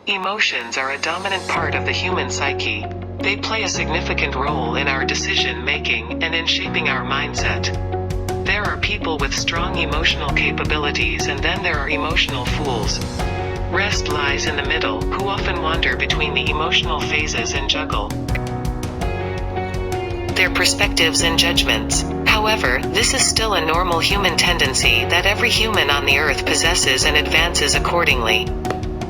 Emotions are a dominant part of the human psyche. They play a significant role in our decision-making and in shaping our mindset. There are people with strong emotional capabilities, and then there are emotional fools. Rest lies in the middle, who often wander between the emotional phases and juggle their perspectives and judgments. However, this is still a normal human tendency that every human on the earth possesses and advances accordingly.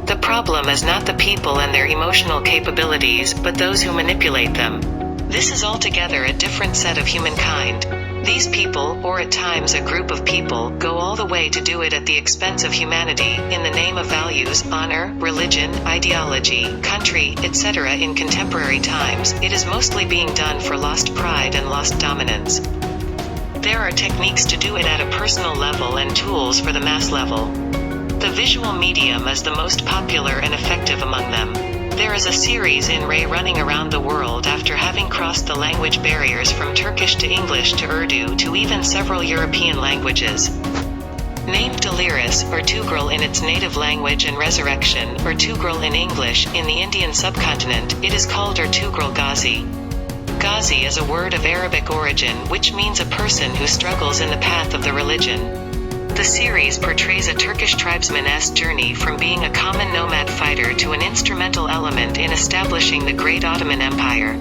The problem is not the people and their emotional capabilities, but those who manipulate them. This is altogether a different set of humankind. These people, or at times a group of people, go all the way to do it at the expense of humanity, in the name of values, honor, religion, ideology, country, etc. In contemporary times, it is mostly being done for lost pride and lost dominance. There are techniques to do it at a personal level and tools for the mass level. The visual medium is the most popular and effective among them. There is a series in Ray running around the world after having crossed the language barriers from Turkish to English to Urdu to even several European languages. Named Deliris, ertugrul in its native language and resurrection, ertugrul in English, in the Indian subcontinent, it is called ertugrul Ghazi. Ghazi is a word of Arabic origin which means a person who struggles in the path of the religion. The series portrays a Turkish tribesman's journey from being a common nomad fighter to an instrumental element in establishing the great Ottoman Empire.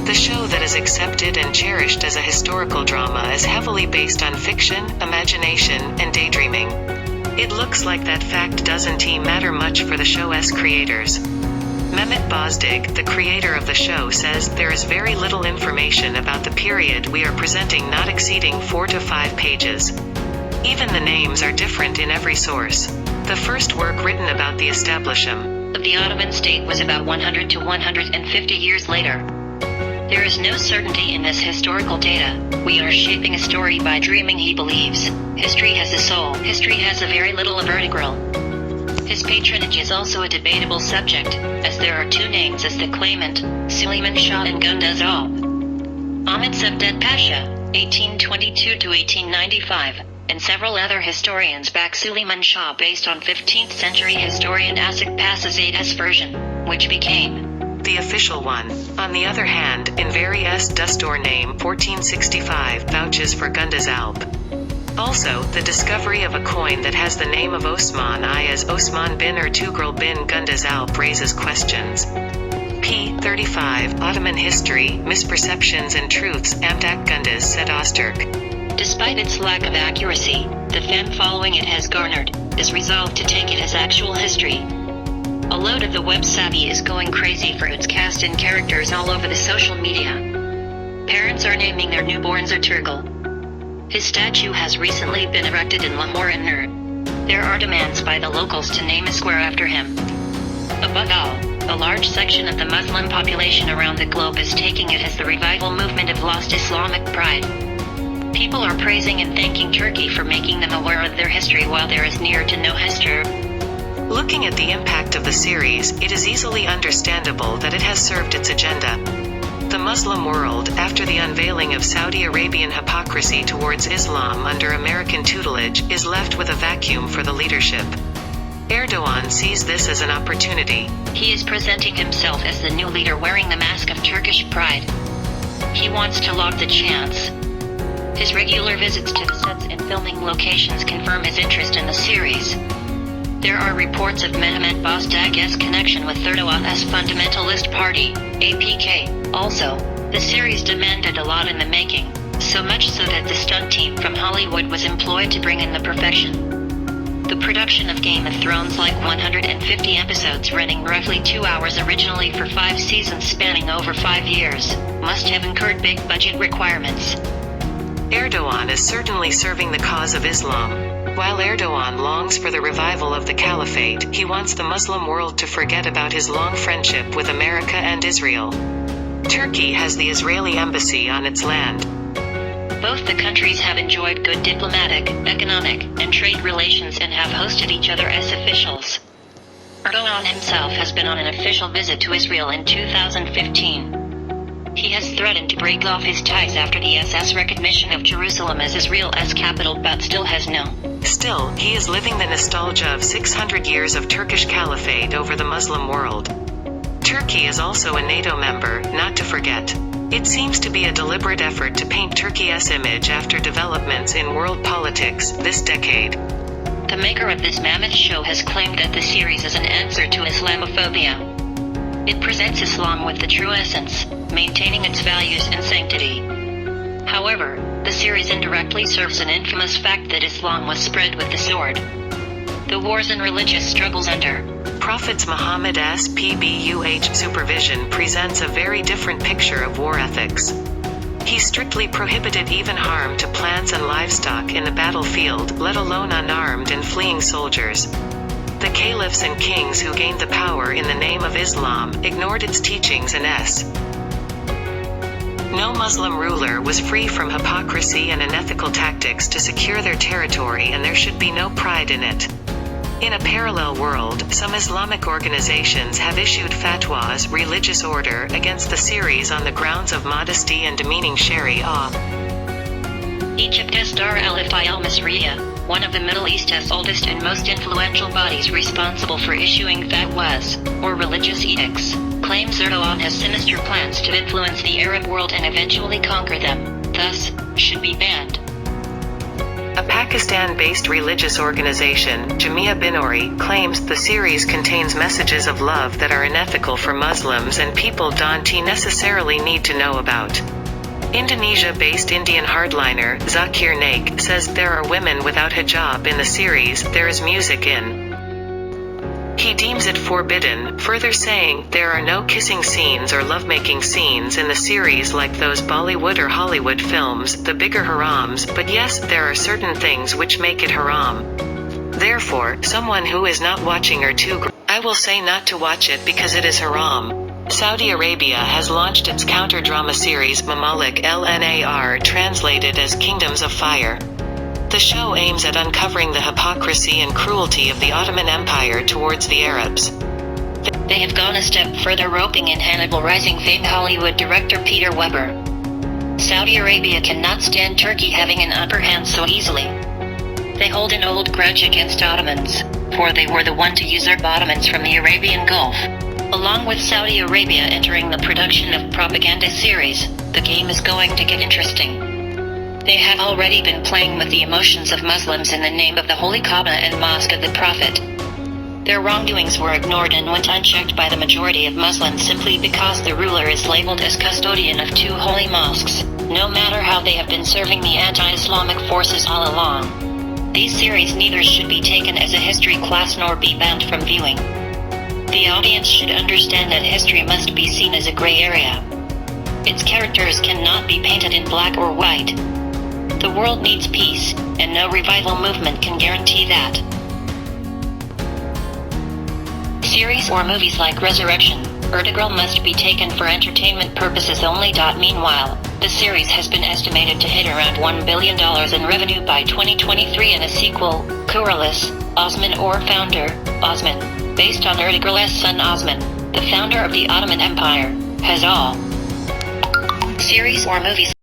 The show that is accepted and cherished as a historical drama is heavily based on fiction, imagination, and daydreaming. It looks like that fact doesn't matter much for the show's creators. Mehmet Bozdig, the creator of the show, says there is very little information about the period we are presenting, not exceeding 4 to 5 pages. Even the names are different in every source. The first work written about the establishment of the Ottoman state was about 100 to 150 years later. There is no certainty in this historical data. We are shaping a story by dreaming, he believes. History has a soul. History has a very little of ertugrul. His patronage is also a debatable subject, as there are two names as the claimant, Süleyman Shah and Gündüz Alp. Ahmet Cevdet Pasha, 1822 to 1895. And several other historians back Süleyman Shah based on 15th century historian Asık Pasazadeh's version, which became the official one. On the other hand, in various Dustur name 1465 vouches for Gündüz Alp. Also, the discovery of a coin that has the name of Osman I as Osman bin Ertugrul bin Gündüz Alp raises questions. p. 35, Ottoman History, Misperceptions and Truths, Amdak Gündüz said Öztürk. Despite its lack of accuracy, the fan following it has garnered, is resolved to take it as actual history. A load of the web savvy is going crazy for its cast and characters all over the social media. Parents are naming their newborns Ertugrul. His statue has recently been erected in Lahore and Nur. There are demands by the locals to name a square after him. Above all, a large section of the Muslim population around the globe is taking it as the revival movement of lost Islamic pride. People are praising and thanking Turkey for making them aware of their history while there is near to no history. Looking at the impact of the series, it is easily understandable that it has served its agenda. The Muslim world, after the unveiling of Saudi Arabian hypocrisy towards Islam under American tutelage, is left with a vacuum for the leadership. Erdogan sees this as an opportunity. He is presenting himself as the new leader wearing the mask of Turkish pride. He wants to log the chance. His regular visits to the sets and filming locations confirm his interest in the series. There are reports of Mehmet Bozdag's connection with Erdogan's fundamentalist party, APK. Also, the series demanded a lot in the making, so much so that the stunt team from Hollywood was employed to bring in the perfection. The production of Game of Thrones, like 150 episodes running roughly 2 hours originally for 5 seasons spanning over 5 years, must have incurred big budget requirements. Erdogan is certainly serving the cause of Islam. While Erdogan longs for the revival of the caliphate, he wants the Muslim world to forget about his long friendship with America and Israel. Turkey has the Israeli embassy on its land. Both the countries have enjoyed good diplomatic, economic, and trade relations and have hosted each other as officials. Erdogan himself has been on an official visit to Israel in 2015. He has threatened to break off his ties after the SS recognition of Jerusalem as Israel's capital, but still has no Still, he is living the nostalgia of 600 years of Turkish caliphate over the Muslim world. Turkey is also a NATO member, not to forget. It seems to be a deliberate effort to paint Turkey's image after developments in world politics this decade. The maker of this mammoth show has claimed that the series is an answer to Islamophobia. It presents Islam with the true essence, maintaining its values and sanctity. However, the series indirectly serves an infamous fact that Islam was spread with the sword. The wars and religious struggles under Prophet Muhammad's supervision presents a very different picture of war ethics. He strictly prohibited even harm to plants and livestock in the battlefield, let alone unarmed and fleeing soldiers. The caliphs and kings who gained the power in the name of Islam ignored its teachings and no Muslim ruler was free from hypocrisy and unethical tactics to secure their territory, and there should be no pride in it. In a parallel world, some Islamic organizations have issued fatwas, religious order, against the series on the grounds of modesty and demeaning Sharia. Egypt's Dar al-Ifai al-Misriya, one of the Middle East's oldest and most influential bodies responsible for issuing fatwas, or religious edicts, claims Erdogan has sinister plans to influence the Arab world and eventually conquer them, thus, should be banned. A Pakistan-based religious organization, Jamia Binori, claims the series contains messages of love that are unethical for Muslims and people don't necessarily need to know about. Indonesia-based Indian hardliner, Zakir Naik, says there are women without hijab in the series, there is music in. He deems it forbidden, further saying, there are no kissing scenes or lovemaking scenes in the series like those Bollywood or Hollywood films, the bigger harams, but yes, there are certain things which make it haram. Therefore, someone who is not watching ertugrul, I will say not to watch it because it is haram. Saudi Arabia has launched its counter-drama series Mamalik LNAR, translated as Kingdoms of Fire. The show aims at uncovering the hypocrisy and cruelty of the Ottoman Empire towards the Arabs. They have gone a step further, roping in Hannibal Rising fame Hollywood director Peter Weber. Saudi Arabia cannot stand Turkey having an upper hand so easily. They hold an old grudge against Ottomans, for they were the one to usurp Ottomans from the Arabian Gulf. Along with Saudi Arabia entering the production of propaganda series, the game is going to get interesting. They have already been playing with the emotions of Muslims in the name of the Holy Kaaba and Mosque of the Prophet. Their wrongdoings were ignored and went unchecked by the majority of Muslims simply because the ruler is labeled as custodian of two holy mosques, no matter how they have been serving the anti-Islamic forces all along. These series neither should be taken as a history class nor be banned from viewing. The audience should understand that history must be seen as a gray area. Its characters cannot be painted in black or white. The world needs peace, and no revival movement can guarantee that. Series or movies like Resurrection, Ertugrul must be taken for entertainment purposes only. Meanwhile, the series has been estimated to hit around $1 billion in revenue by 2023, and a sequel, Kurulus, Osman or Founder, Osman, based on Ertugrul's son Osman, the founder of the Ottoman Empire, has all. Series or movies